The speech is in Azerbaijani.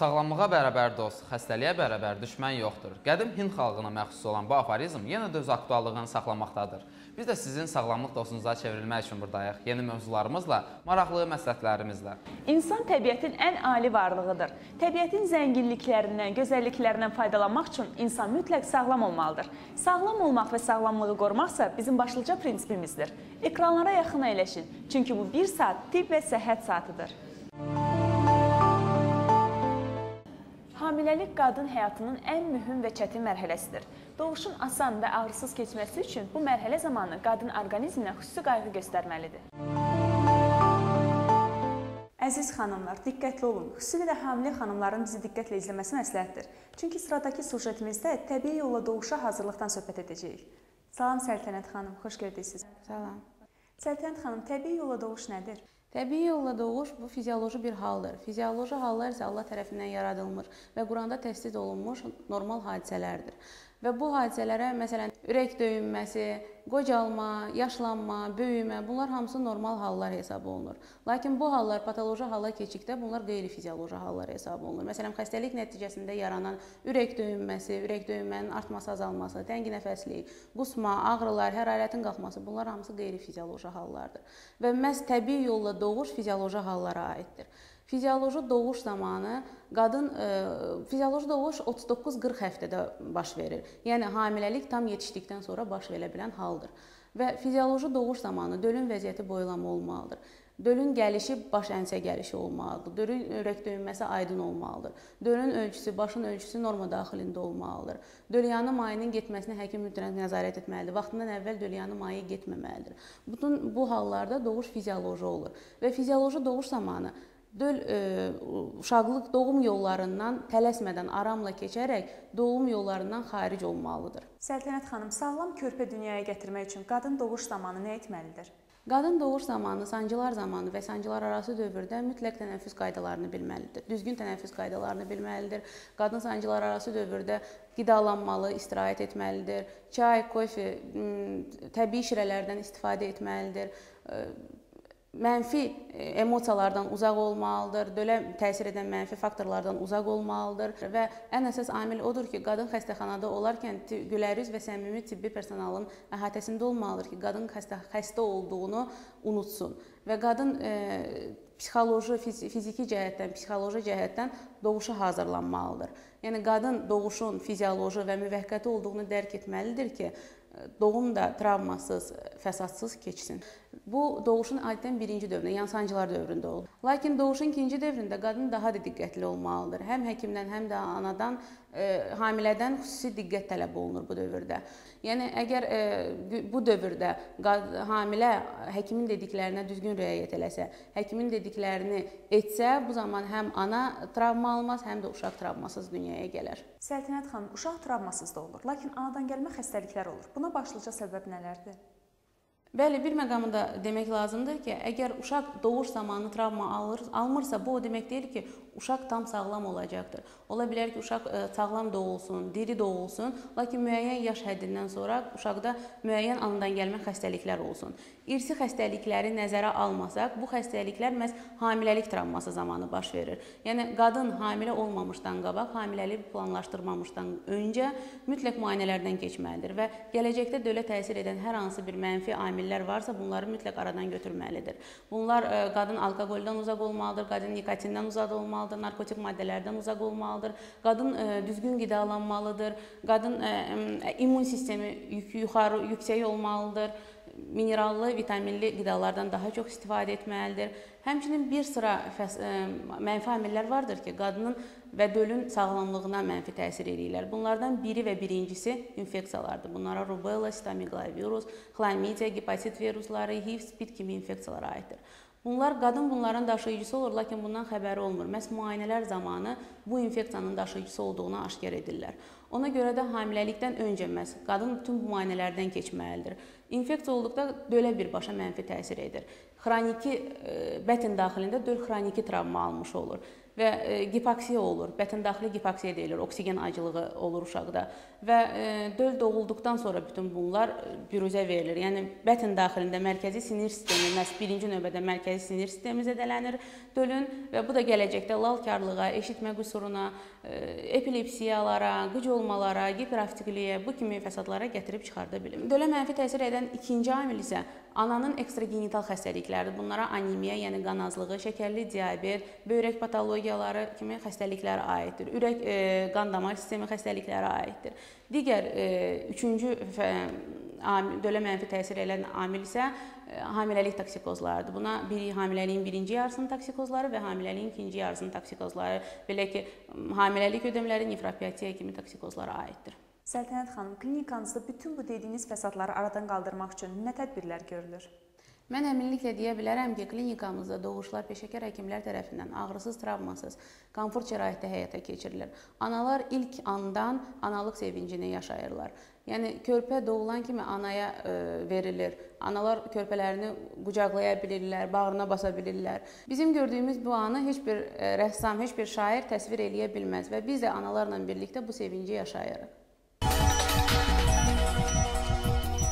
Sağlamlığa bərabər dost, xəstəliyə bərabər düşmən yoxdur. Qədim Hind xalqına məxsus olan bu aforizm yenə də öz aktuallığını saxlamaqdadır. Biz də sizin sağlamlıq dostunuza çevrilmək üçün buradayıq. Yeni mövzularımızla, maraqlı məsləhətlərimizlə. İnsan təbiətin ən ali varlığıdır. Təbiətin zənginliklərindən, gözəlliklərindən faydalanmaq üçün insan mütləq sağlam olmalıdır. Sağlam olmaq və sağlamlığı qorumaqsa bizim başlıca prinsipimizdir. Ekranlara yaxın əyləşin, çünki bu 1 saat tibb və səhhət saatıdır. Hamiləlik qadın həyatının ən mühüm və çətin mərhələsidir. Doğuşun asan və ağrısız keçməsi üçün bu mərhələ zamanı qadın orqanizminə xüsusi qayğı göstərməlidir. Əziz xanımlar, diqqətli olun. Xüsusilə də hamilə xanımların bizi diqqətlə izləməsi məsləhətdir. Çünki sıradakı sujetimizdə təbii yolla doğuşa hazırlıqdan söhbət edəcəyik. Salam Səltənət xanım, xoş gördük siz. Salam. Səltənət xanım, təbii yolla doğuş nədir? Təbii yolla doğuş bu fizioloji bir haldır. Fizioloji hallar isə Allah tərəfindən yaradılmış və Quranda təsdiq olunmuş normal hadisələrdir. Və bu hadisələrə məsələn ürək döyünməsi, qocalma, yaşlanma, böyümə bunlar hamısı normal hallar hesab olunur. Lakin bu hallar patoloji hala keçikdə bunlar qeyri-fizioloji hallar hesab olunur. Məsələn xəstəlik nəticəsində yaranan ürək döyünməsi, ürək döyünmənin artması, azalması, təngi nəfəslik, qusma, ağrılar, hərarətin qalxması bunlar hamısı qeyri-fizioloji hallardır. Və məhz təbii yolla doğuş fizioloji hallara aiddir. Fizioloji doğuş zamanı fizioloji doğuş 39-40 həftədə baş verir. Yəni hamiləlik tam yetişdikdən sonra baş verə bilən haldır. Və fizioloji doğuş zamanı dölün vəziyyəti boylanma olmalıdır. Dölün gəlişi baş ənsə gəlişi olmalıdır. Dölün ürək döyünməsi aydın olmalıdır. Dölün ölçüsü, başın ölçüsü norma daxilində olmalıdır. Dölyanı mayının getməsini həkim mütləq nəzarət etməlidir. Vaxtından əvvəl dölyanı mayı getməməlidir. Bütün bu hallarda doğuş fizioloji olur. Və fizioloji doğuş zamanı döl uşaqlıq doğum yollarından tələsmədən aramla keçərək doğum yollarından xaric olmalıdır. Səltənət xanım, sağlam körpə dünyaya gətirmək üçün qadın doğuş zamanı nə etməlidir? Qadın doğuş zamanı, sancılar zamanı və sancılar arası dövrdə mütləq tənəffüs qaydalarını bilməlidir. Düzgün tənəffüs qaydalarını bilməlidir. Qadın sancılar arası dövrdə qidalanmalı, istirahət etməlidir. Çay, kofe, təbii şirələrdən istifadə etməlidir. Mənfi emosiyalardan uzaq olmalıdır, dölə təsir edən mənfi faktorlardan uzaq olmalıdır və ən əsas amil odur ki, qadın xəstəxanada olarkən gülərüz və səmimi tibbi personalın əhatəsində olmalıdır ki, qadın xəstə olduğunu unutsun və qadın psixoloji, fiziki cəhətdən, psixoloji cəhətdən doğuşa hazırlanmalıdır. Yəni qadın doğuşun fizioloji və müvəqqəti olduğunu dərk etməlidir ki, doğum da travmasız, fəsadsız keçsin. Bu doğuşun adətən birinci dövründə, yəni sancılar dövründə olur. Lakin doğuşun ikinci dövründə qadın daha da diqqətli olmalıdır. Həm həkimdən, həm də anadan, hamilədən xüsusi diqqət tələb olunur bu dövrdə. Yəni əgər bu dövrdə hamilə həkimin dediklərinə düzgün riayət eləsə, həkimin dediklərini etsə, bu zaman həm ana travma almaz, həm də uşaq travmasız dünyaya gələr. Səltənət xanım, uşaq travmasız da olur, lakin anadan gəlmə xəstəliklər olur. Buna başlıca səbəb nələrdir? Bəli, bir məqamda demək lazımdır ki, əgər uşaq doğuş zamanı travma almırsa, bu o demək deyil ki, uşaq tam sağlam olacaqdır. Ola bilər ki, uşaq sağlam doğulsun, diri doğulsun, lakin müəyyən yaş həddindən sonra uşaqda müəyyən anadan gəlmə xəstəliklər olsun. İrsi xəstəlikləri nəzərə almasaq, bu xəstəliklər məhz hamiləlik travması zamanı baş verir. Yəni, qadın hamilə olmamışdan qabaq, hamiləlik planlaşdırmamışdan öncə mütləq müayinələrdən keçməlidir və gələcəkdə dölə təsir edən hər hansı bir mənfi amillər varsa, bunları mütləq aradan götürməlidir. Bunlar qadın alkoqoldan uzaq olmalıdır, qadın nikotindən uzaq olmalıdır, narkotik maddələrdən uzaq olmalıdır, qadın düzgün qidalanmalıdır, qadın immun sistemi yüksək olmalıdır, minerallı, vitaminli qidalardan daha çox istifadə etməlidir. Həmçinin bir sıra mənfi amillər vardır ki, qadının və dölün sağlamlığına mənfi təsir edirlər. Bunlardan biri və birincisi infeksiyalardır. Bunlara rubella, sitomegalovirus, xlamidiya, hepatit virusları, HIV, spid kimi infeksiyalara aiddir. Qadın bunların daşıyıcısı olur, lakin bundan xəbəri olmur. Məhz müayinələr zamanı bu infeksiyanın daşıyıcısı olduğunu aşkar edirlər. Ona görə də hamiləlikdən öncə məhz qadın bütün bu müayinələrdən keçməlidir. İnfeksiya olduqda dölə birbaşa mənfi təsir edir. Xroniki bətn daxilində döl xroniki travma almış olur. və gipoksiya olur. Bətindaxili gipoksiya deyilir, oksigen acılığı olur uşaqda və döl doğulduqdan sonra bütün bunlar büruzə verilir. Yəni bətin daxilində mərkəzi sinir sistemi, məhz birinci növbədə mərkəzi sinir sistemi zədələnir dölün və bu da gələcəkdə lalkarlığa, eşitmə qüsuruna, epilepsiyalara, qıc olmalara, hiperaktivliyə, bu kimi fəsadlara gətirib çıxarda bilir. Dölə mənfi təsir edən ikinci amil isə ananın ekstragenital xəstəlikləridir. Bunlara anemiya, yəni qan azlığı, şəkərli diabet, böyrək patologiyaları kimi xəstəliklərə aiddir. Ürək, qan damar sistemi xəstəliklərə aiddir. Digər üçüncü dölə mənfi təsir edən amil isə hamiləlik toksikozlarıdır. Buna hamiləliyin birinci yarısının toksikozları və hamiləliyin ikinci yarısının toksikozları, belə ki, hamiləlik ödəmləri nefropatiya kimi toksikozlara aiddir. Səltənət xanım, klinikanızda bütün bu dediyiniz fəsadları aradan qaldırmaq üçün nə tədbirlər görülür? Mən əminliklə deyə bilərəm ki, klinikamızda doğuşlar peşəkar həkimlər tərəfindən ağrısız, travmasız, komfort şəraitdə həyata keçirilir. Analar ilk andan analıq sevincini yaşayırlar. Yəni körpə doğulan kimi anaya verilir. Analar körpələrini qucaqlaya bilirlər, bağrına basa bilirlər. Bizim gördüyümüz bu anı heç bir rəssam, heç bir şair təsvir eləyə bilməz və biz də analarla birlikdə bu sevinci yaşayırıq.